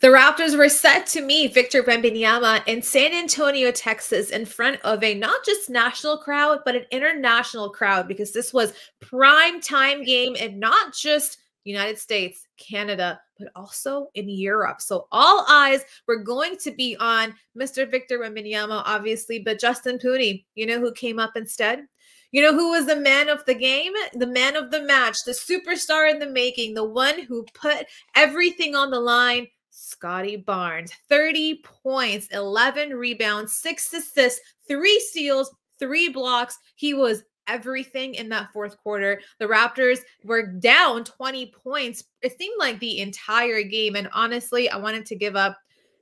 The Raptors were set to meet Victor Wembanyama in San Antonio, Texas, in front of a not just national crowd, but an international crowd, because this was prime time game in not just United States, Canada, but also in Europe. So all eyes were going to be on Mr. Victor Wembanyama, obviously, but Justin Pooney, you know who came up instead? You know who was the man of the game, the man of the match, the superstar in the making, the one who put everything on the line? Scottie Barnes, 30 points, 11 rebounds, 6 assists, 3 steals, 3 blocks. He was everything in that fourth quarter. The Raptors were down 20 points. It seemed like the entire game. And honestly, I wanted to give up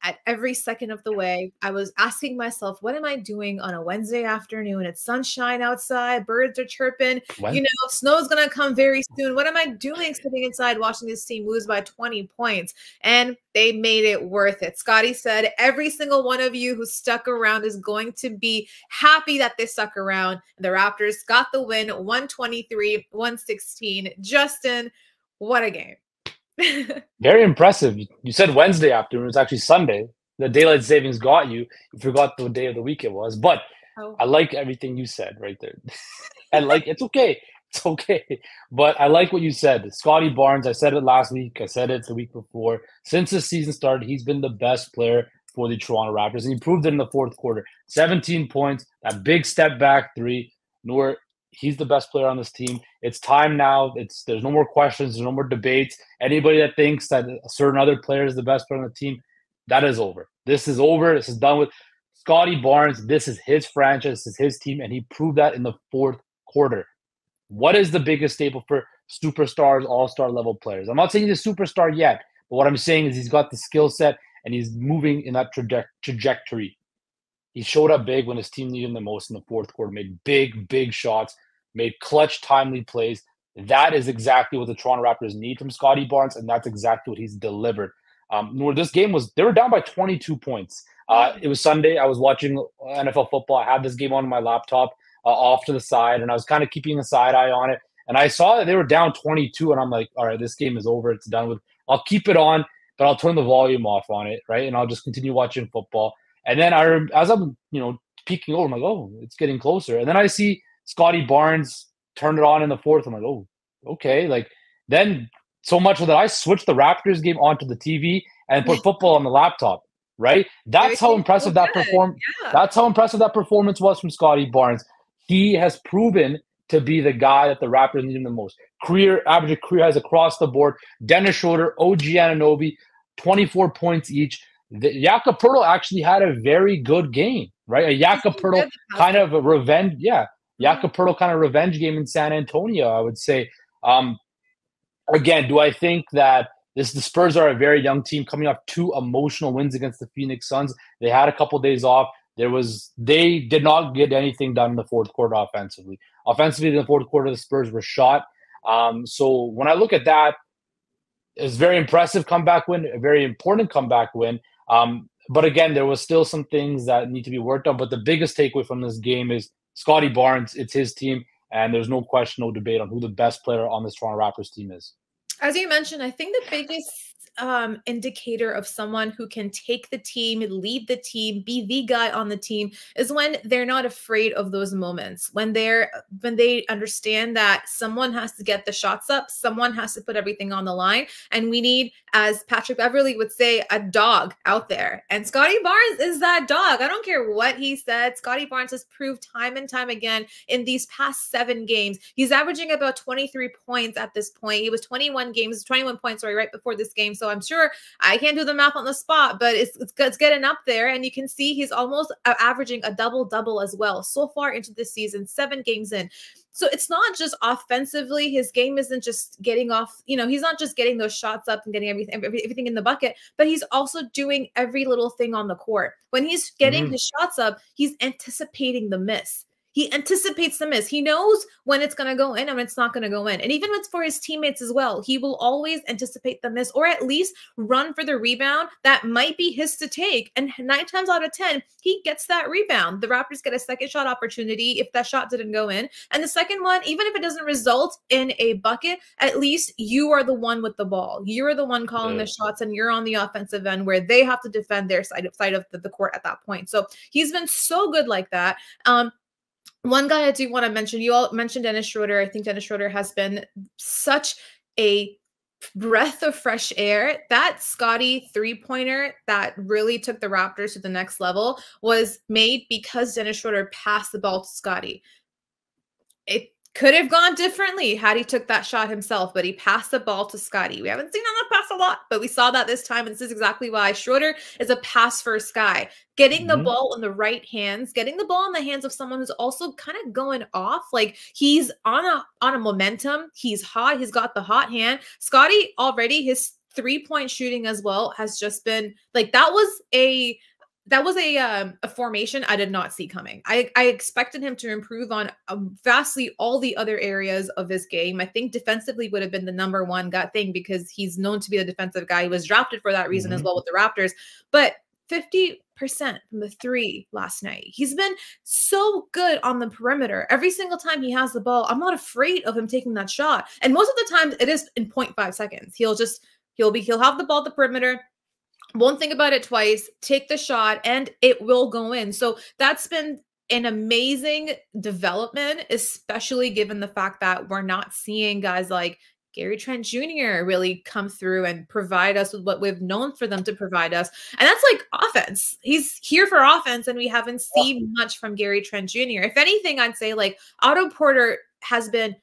at every second of the way. I was asking myself, what am I doing on a Wednesday afternoon? It's sunshine outside, birds are chirping, When? snow's going to come very soon. What am I doing sitting inside watching this team lose by 20 points? And they made it worth it. Scottie said, every single one of you who stuck around is going to be happy that they stuck around. The Raptors got the win, 123-116. Justin, what a game. Very impressive. You said Wednesday afternoon. It's actually Sunday. The daylight savings got you. You forgot the day of the week it was. But I like everything you said right there. It's okay. It's okay. But I like what you said. Scottie Barnes, I said it last week. I said it the week before. Since the season started, he's been the best player for the Toronto Raptors. And he proved it in the fourth quarter. 17 points, that big step back three. Noor, he's the best player on this team. It's time now. There's no more questions. There's no more debates. Anybody that thinks that a certain other player is the best player on the team, that is over. This is over. This is done with. Scottie Barnes, this is his franchise. This is his team, and he proved that in the fourth quarter. What is the biggest staple for superstars, all-star level players? I'm not saying he's a superstar yet, but what I'm saying is he's got the skill set, and he's moving in that trajectory. He showed up big when his team needed him the most in the fourth quarter, made big shots, made clutch, timely plays. That is exactly what the Toronto Raptors need from Scottie Barnes, and that's exactly what he's delivered. This game they were down by 22 points. It was Sunday. I was watching NFL football. I had this game on my laptop off to the side, and I was kind of keeping a side eye on it. And I saw that they were down 22, and I'm like, all right, this game is over. It's done with. I'll keep it on, but I'll turn the volume off on it, right? And I'll just continue watching football. And then as I'm, peeking over, I'm like, oh, it's getting closer. And then I see Scottie Barnes turn it on in the fourth. I'm like, oh, okay. Then so much that I switched the Raptors game onto the TV and put football on the laptop, right? That's how impressive that That's how impressive that performance was from Scottie Barnes. He has proven to be the guy that the Raptors need him the most. Average career highs across the board. Dennis Schroeder, OG Anunoby, 24 points each. Jakob Poeltl actually had a very good game, right? A Jakob Poeltl kind of a revenge, Jakob Poeltl kind of revenge game in San Antonio, I would say. Again, do I think that the Spurs are a very young team coming off 2 emotional wins against the Phoenix Suns? They had a couple of days off. They did not get anything done in the fourth quarter offensively. Offensively, in the fourth quarter, the Spurs were shot. So when I look at that, it's a very impressive comeback win, a very important comeback win. But again, there was still some things that need to be worked on. But the biggest takeaway from this game is Scottie Barnes. It's his team, and there's no question, no debate on who the best player on this Toronto Raptors team is. As you mentioned, I think the biggest indicator of someone who can take the team, lead the team, be the guy on the team is when they're not afraid of those moments, when they understand that someone has to get the shots up, someone has to put everything on the line, and we need, as Patrick Beverley would say, a dog out there. And Scottie Barnes is that dog. I don't care what he said. Scottie Barnes has proved time and time again in these past 7 games. He's averaging about 23 points at this point. He was 21 points, right before this game. So I'm sure I can't do the math on the spot, but it's getting up there. And you can see he's almost averaging a double-double as well so far into this season, 7 games in. So it's not just offensively. His game isn't just getting off, he's not just getting those shots up and getting everything in the bucket, but he's also doing every little thing on the court. When he's getting his shots up, he's anticipating the miss. He anticipates the miss. He knows when it's going to go in and when it's not going to go in. And even when it's for his teammates as well, he will always anticipate the miss or at least run for the rebound that might be his to take. And 9 times out of 10, he gets that rebound. The Raptors get a second shot opportunity if that shot didn't go in. And the second one, even if it doesn't result in a bucket, at least you are the one with the ball. You're the one calling the shots and you're on the offensive end where they have to defend their side of the court at that point. So he's been so good like that. One guy I do want to mention, you all mentioned Dennis Schroeder. I think Dennis Schroeder has been such a breath of fresh air. That Scottie three-pointer that really took the Raptors to the next level was made because Dennis Schroeder passed the ball to Scottie. It could have gone differently had he took that shot himself, but he passed the ball to Scottie. We haven't seen him pass a lot, but we saw that this time, and this is exactly why Schroeder is a pass-first guy. Getting the ball in the right hands, getting the ball in the hands of someone who's also kind of going off. Like, he's on a momentum. He's hot. He's got the hot hand. Scottie already, his three-point shooting as well has just been like, that was a formation I did not see coming. I expected him to improve on vastly all the other areas of his game. I think defensively would have been the number one gut thing because he's known to be a defensive guy. He was drafted for that reason as well with the Raptors. But 50% from the three last night. He's been so good on the perimeter. Every single time he has the ball, I'm not afraid of him taking that shot. And most of the time it is in 0.5 seconds. He'll have the ball at the perimeter, won't think about it twice, take the shot, and it will go in. So that's been an amazing development, especially given the fact that we're not seeing guys like Gary Trent Jr. really come through and provide us with what we've known for them to provide us. And that's like offense. He's here for offense, and we haven't seen much from Gary Trent Jr. If anything, I'd say like Otto Porter has been,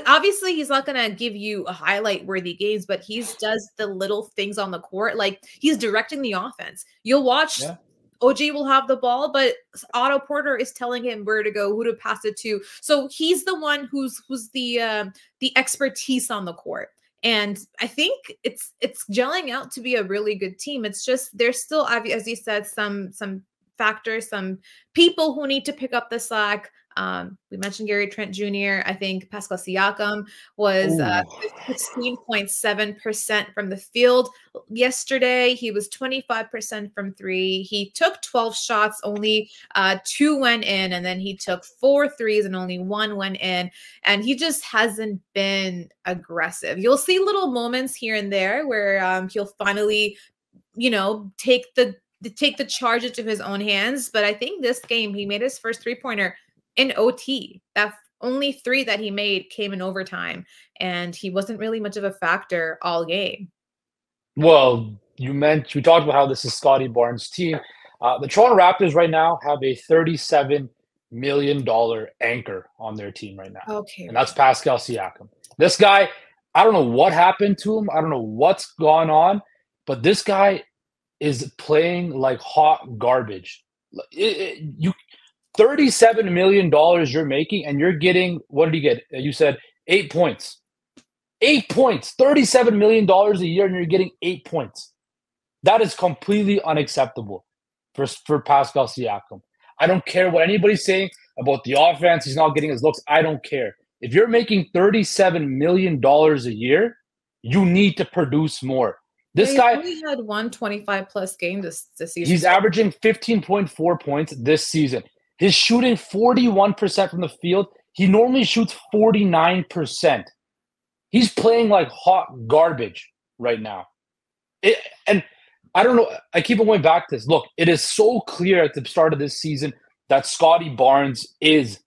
obviously he's not going to give you a highlight worthy games, but he does the little things on the court. Like, he's directing the offense. You'll watch OG will have the ball, but Otto Porter is telling him where to go, who to pass it to. So he's the one who's the expertise on the court. And I think it's gelling out to be a really good team. It's just, there's still, as you said, some factors, some people who need to pick up the slack. We mentioned Gary Trent Jr. I think Pascal Siakam was 16.7% from the field yesterday. He was 25% from three. He took 12 shots, only 2 went in, and then he took 4 threes and only 1 went in. And he just hasn't been aggressive. You'll see little moments here and there where he'll finally, take the charge into his own hands. But I think this game, he made his first three-pointer in OT. That only 3 that he made came in overtime, and he wasn't really much of a factor all game. Well, you talked about how this is Scottie Barnes' team. The Toronto Raptors right now have a $37 million anchor on their team right now. Okay. And that's Pascal Siakam. This guy, I don't know what happened to him. I don't know what's gone on, but this guy is playing like hot garbage. $37 million you're making, and you're getting, what did you get? You said 8 points. 8 points. $37 million a year, and you're getting 8 points. That is completely unacceptable for Pascal Siakam. I don't care what anybody's saying about the offense. He's not getting his looks. I don't care. If you're making $37 million a year, you need to produce more. This guy only had 125-plus game this season. He's averaging 15.4 points this season. He's shooting 41% from the field. He normally shoots 49%. He's playing like hot garbage right now. And I don't know. I keep on going back to this. Look, it is so clear at the start of this season that Scottie Barnes is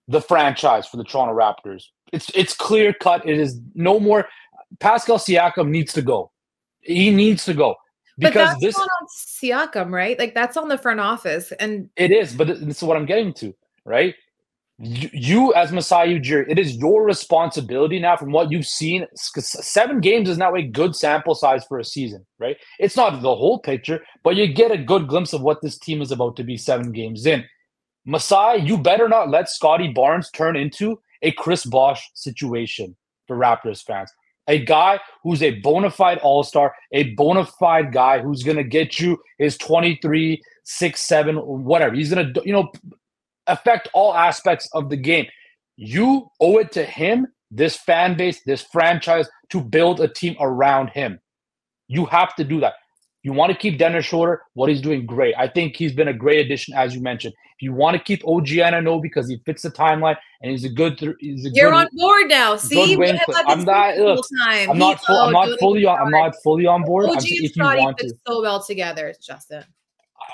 the franchise for the Toronto Raptors. It's clear cut. It is no more. Pascal Siakam needs to go. He needs to go. Because but that's not on Siakam, right? Like, that's on the front office. And it is, but this is what I'm getting to, right? You as Masai Ujiri, it is your responsibility now from what you've seen. 7 games is now a good sample size for a season, right? It's not the whole picture, but you get a good glimpse of what this team is about to be 7 games in. Masai, you better not let Scottie Barnes turn into a Chris Bosh situation for Raptors fans. A guy who's a bona fide all-star, a bona fide guy who's going to get you his 23, 6, 7, whatever. He's going to, affect all aspects of the game. You owe it to him, this fan base, this franchise, to build a team around him. You have to do that. You want to keep Dennis Schroeder, what he's doing, great. I think he's been a great addition, as you mentioned. If you want to keep OG Anunoby because he fits the timeline and he's a good, you're on board now. See, I'm not fully on board. OG and Scottie fit so well together, Justin.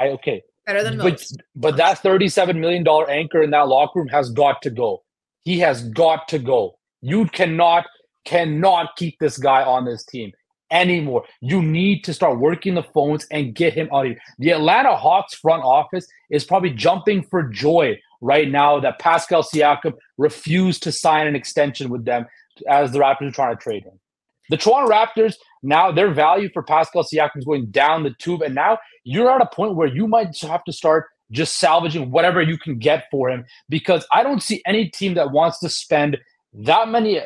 Okay, better than most. But that $37 million anchor in that locker room has got to go. He has got to go. You cannot keep this guy on this team anymore. You need to start working the phones and get him out of here. The Atlanta Hawks front office is probably jumping for joy right now that Pascal Siakam refused to sign an extension with them as the Raptors are trying to trade him. The Toronto Raptors, now their value for Pascal Siakam is going down the tube, and now you're at a point where you might have to start just salvaging whatever you can get for him, because I don't see any team that wants to spend that many,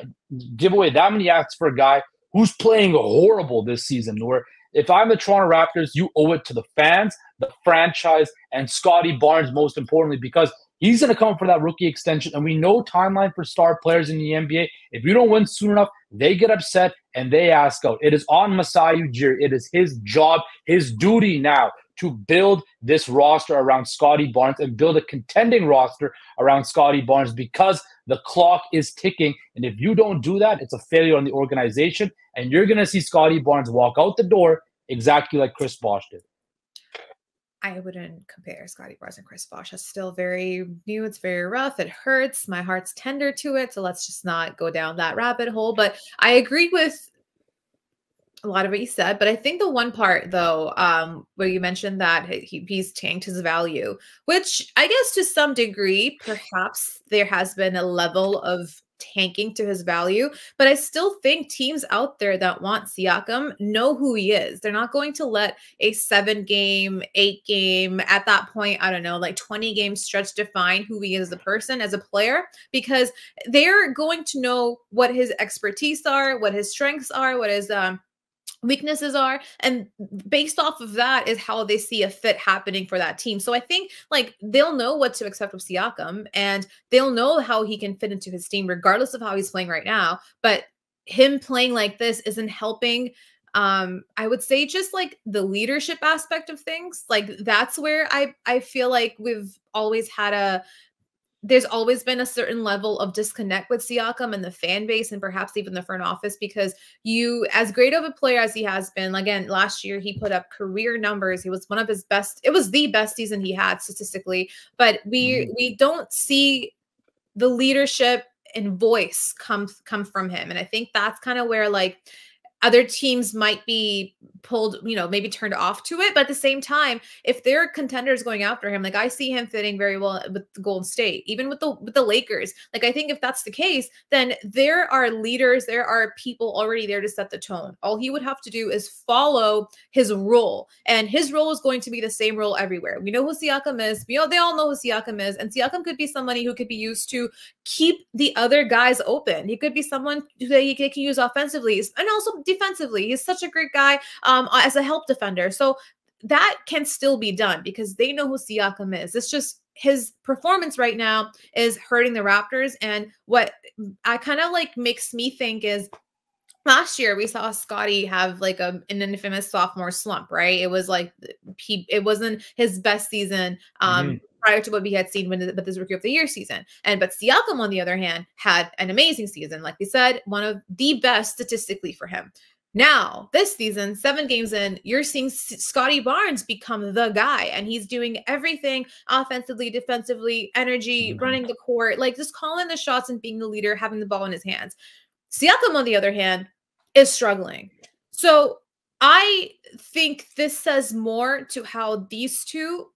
give away that many assets for a guy who's playing horrible this season. Where if I'm the Toronto Raptors, you owe it to the fans, the franchise, and Scottie Barnes most importantly, because he's going to come for that rookie extension. And we know timeline for star players in the NBA. If you don't win soon enough, they get upset and they ask out. It is on Masai Ujiri. It is his job, his duty now to build this roster around Scottie Barnes and build a contending roster around Scottie Barnes, because the clock is ticking. And if you don't do that, it's a failure on the organization. And you're going to see Scottie Barnes walk out the door exactly like Chris Bosh did. I wouldn't compare Scottie Barnes and Chris Bosh. It's still very new. It's very rough. It hurts. My heart's tender to it. So let's just not go down that rabbit hole. But I agree with a lot of what you said. But I think the one part, though, where you mentioned that he's tanked his value, which I guess to some degree, perhaps there has been a level of tanking to his value, but I still think teams out there that want Siakam know who he is. They're not going to let a 7-game, 8-game, at that point, I don't know, like 20-game stretch define who he is as a person, as a player, because they're going to know what his expertise are, what his strengths are, what his weaknesses are, and based off of that is how they see a fit happening for that team. So I think like they'll know what to expect with Siakam, and they'll know how he can fit into his team regardless of how he's playing right now. But him playing like this isn't helping. I would say just like the leadership aspect of things, like that's where I feel like we've always had there's always been a certain level of disconnect with Siakam and the fan base and perhaps even the front office, because you, as great of a player as he has been, again, last year he put up career numbers. He was one of his best. It was the best season he had statistically, but we don't see the leadership and voice come from him. And I think that's kind of where like other teams might be pulled, you know, maybe turned off to it. But at the same time, if there are contenders going after him, like I see him fitting very well with Golden State, even with the Lakers. Like I think if that's the case, then there are leaders, there are people already there to set the tone. All he would have to do is follow his role, and his role is going to be the same role everywhere. We know who Siakam is. We know they all know who Siakam is, and Siakam could be somebody who could be used to keep the other guys open. He could be someone that he can use offensively and also defensively. He's such a great guy as a help defender. So that can still be done because they know who Siakam is. It's just his performance right now is hurting the Raptors. And what I kind of like makes me think is last year we saw Scottie have like an infamous sophomore slump, right? It was like it wasn't his best season prior to what we had seen with this Rookie of the Year season. But Siakam, on the other hand, had an amazing season. Like we said, one of the best statistically for him. Now, this season, 7 games in, you're seeing Scottie Barnes become the guy, and he's doing everything offensively, defensively, energy, running the court, like just calling the shots and being the leader, having the ball in his hands. Siakam, on the other hand, is struggling. So I think this says more to how these two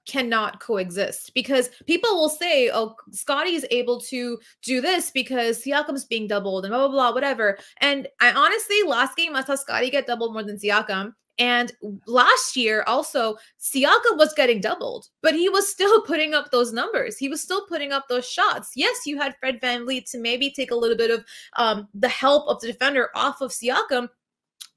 cannot coexist, because people will say, oh, Scottie is able to do this because Siakam's being doubled and blah, blah, blah, whatever. And I honestly, last game, I saw Scottie get doubled more than Siakam. And last year also, Siakam was getting doubled, but he was still putting up those numbers. He was still putting up those shots. Yes, you had Fred VanVleet to maybe take a little bit of the help of the defender off of Siakam,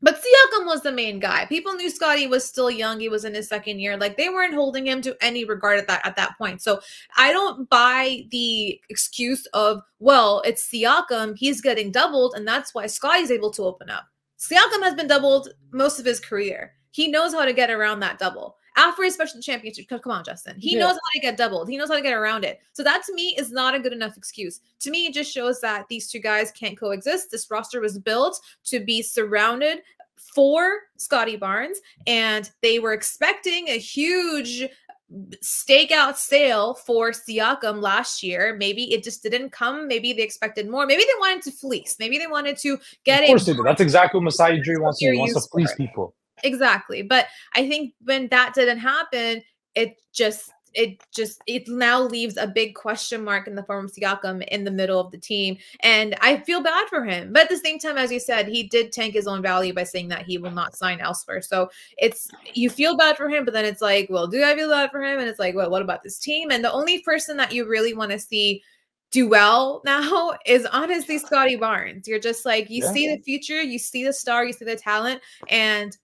But Siakam was the main guy. People knew Scottie was still young. He was in his second year. Like, they weren't holding him to any regard at that point. So I don't buy the excuse of, well, it's Siakam. He's getting doubled, and that's why Scottie's able to open up. Siakam has been doubled most of his career. He knows how to get around that double. After his special championship, come on, Justin. He knows how to get doubled. He knows how to get around it. So that, to me, is not a good enough excuse. To me, it just shows that these two guys can't coexist. This roster was built to be surrounded for Scottie Barnes, and they were expecting a huge stakeout sale for Siakam last year. Maybe it just didn't come. Maybe they expected more. Maybe they wanted to fleece. Maybe they wanted to get Of course they did. That's exactly what Masai Ujiri wants to do. He wants to fleece people. Exactly. But I think when that didn't happen, it now leaves a big question mark in the form of Siakam in the middle of the team. And I feel bad for him. But at the same time, as you said, he did tank his own value by saying that he will not sign elsewhere. So you feel bad for him, but then it's like, well, do I feel bad for him? And it's like, well, what about this team? And the only person that you really want to see do well now is honestly Scottie Barnes. You're just like, you see the future, you see the star, you see the talent, and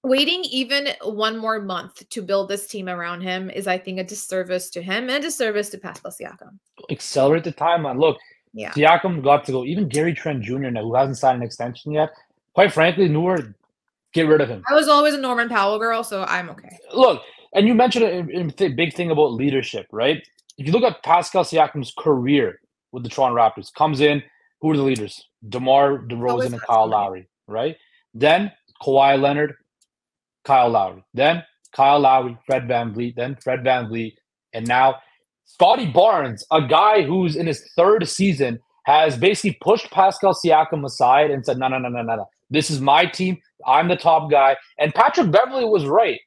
waiting even one more month to build this team around him is, I think, a disservice to him and a disservice to Pascal Siakam. Accelerate the timeline. Look, Siakam got to go. Even Gary Trent Jr., now, who hasn't signed an extension yet, quite frankly, Noor, get rid of him. I was always a Norman Powell girl, so I'm okay. Look, and you mentioned a big thing about leadership, right? If you look at Pascal Siakam's career with the Toronto Raptors, comes in, who are the leaders? DeMar DeRozan and Kyle Lowry, right? Then Kawhi Leonard, Kyle Lowry. Then Kyle Lowry, Fred VanVleet, then Fred VanVleet, and now Scottie Barnes, a guy who's in his third season, has basically pushed Pascal Siakam aside and said, no. This is my team. I'm the top guy. And Patrick Beverley was right.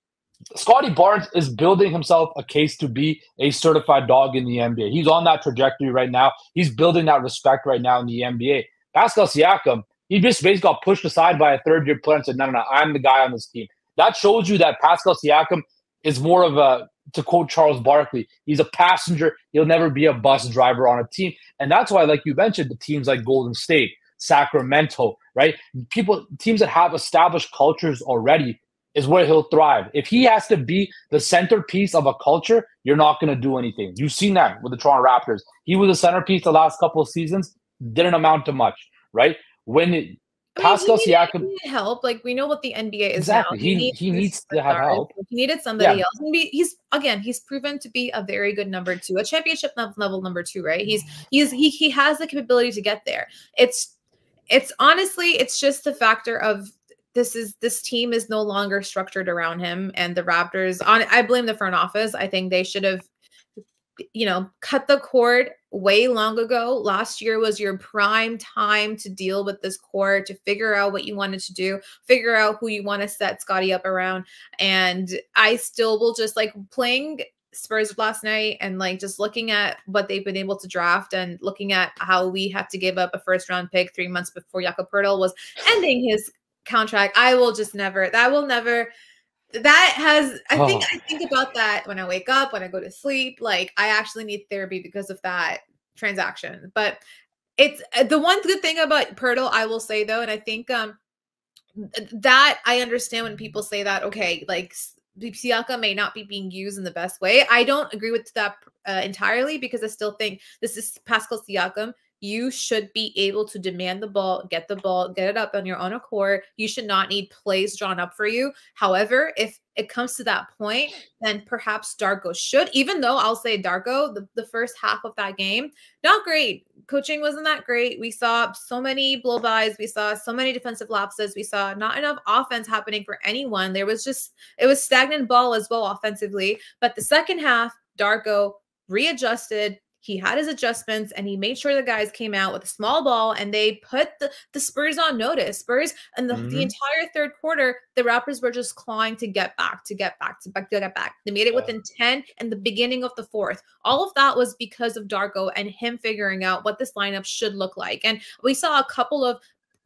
Scottie Barnes is building himself a case to be a certified dog in the NBA. He's on that trajectory right now. He's building that respect right now in the NBA. Pascal Siakam, he just basically got pushed aside by a third-year player and said, no, I'm the guy on this team. That shows you that Pascal Siakam is more of a, to quote Charles Barkley, he's a passenger. He'll never be a bus driver on a team. And that's why, like you mentioned, the teams like Golden State, Sacramento, right? Teams that have established cultures already is where he'll thrive. If he has to be the centerpiece of a culture, you're not going to do anything. You've seen that with the Toronto Raptors. He was a centerpiece the last couple of seasons, didn't amount to much, right? Pascal Siakam needed help. Like, we know what the NBA is exactly. now. He needs to have help. He needed somebody else. And he's proven to be a very good number two, a championship level number two, right? He has the capability to get there. It's honestly, it's just the factor of this team is no longer structured around him, and the Raptors, I blame the front office. I think they should have, cut the cord way long ago. Last year was your prime time to deal with this core, to figure out what you wanted to do, figure out who you want to set Scottie up around. And I still will just playing Spurs last night and just looking at what they've been able to draft and looking at how we have to give up a first round pick 3 months before Jakob Poeltl was ending his contract. I think about that when I wake up, when I go to sleep. I actually need therapy because of that transaction. But it's the one good thing about Poeltl, I will say though, and I think that I understand when people say that, okay, Siakam may not be being used in the best way. I don't agree with that entirely, because I still think this is Pascal Siakam. You should be able to demand the ball, get it up on your own accord. You should not need plays drawn up for you. However, if it comes to that point, then perhaps Darko should, even though I'll say Darko, the first half of that game, not great. Coaching wasn't that great. We saw so many blow-bys. We saw so many defensive lapses. We saw not enough offense happening for anyone. It was stagnant ball as well offensively. But the second half, Darko readjusted. He had his adjustments, and he made sure the guys came out with a small ball, and they put the Spurs on notice. Spurs, and the entire third quarter, the Raptors were just clawing to get back. They made it within 10 and the beginning of the fourth. All of that was because of Darko and him figuring out what this lineup should look like. And we saw a couple of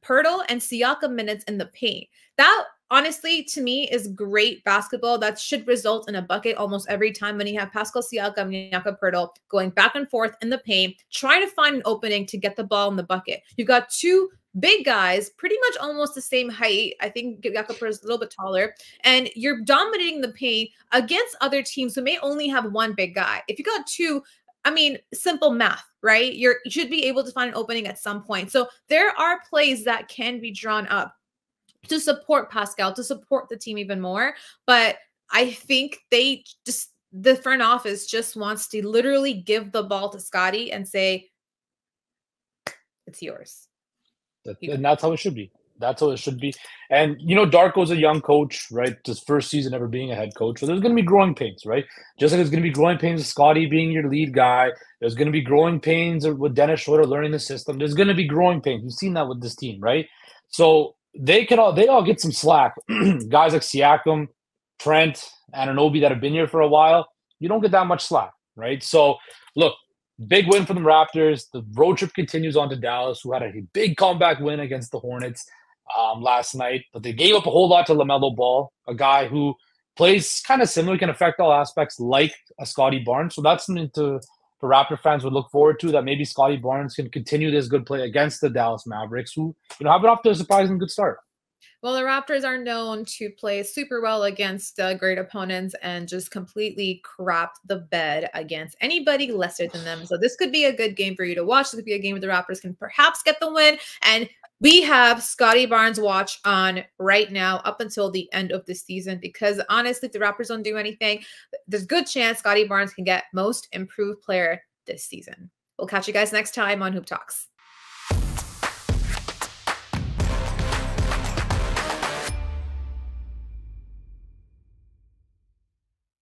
Poeltl and Siakam minutes in the paint. That, honestly, to me, is great basketball. That should result in a bucket almost every time when you have Pascal Siakam and Jakob Poeltl going back and forth in the paint, trying to find an opening to get the ball in the bucket. You've got two big guys, pretty much almost the same height. I think Jakob is a little bit taller, and you're dominating the paint against other teams who may only have one big guy. If you got two, I mean, simple math, right? You should be able to find an opening at some point. So there are plays that can be drawn up to support Pascal, to support the team even more. But I think the front office just wants to literally give the ball to Scottie and say, it's yours. And that's how it should be. That's how it should be. And, Darko's a young coach, right? His first season ever being a head coach. So there's going to be growing pains, right? Just like there's going to be growing pains with Scottie being your lead guy. There's going to be growing pains with Dennis Schroeder learning the system. There's going to be growing pains. You've seen that with this team, right? So they all get some slack. Guys like Siakam, Trent, Anunoby that have been here for a while, you don't get that much slack, right? So, look, big win for the Raptors. The road trip continues on to Dallas, who had a big comeback win against the Hornets last night. But they gave up a whole lot to LaMelo Ball, a guy who plays kind of similar, can affect all aspects like a Scottie Barnes. So that's something the Raptor fans would look forward to, that maybe Scottie Barnes can continue this good play against the Dallas Mavericks, who have been off to a surprising good start. Well, the Raptors are known to play super well against great opponents and just completely crap the bed against anybody lesser than them. So this could be a good game for you to watch. This could be a game where the Raptors can perhaps get the win. And we have Scottie Barnes watch on right now up until the end of the season, because honestly, if the Raptors don't do anything, there's a good chance Scottie Barnes can get most improved player this season. We'll catch you guys next time on Hoop Talks.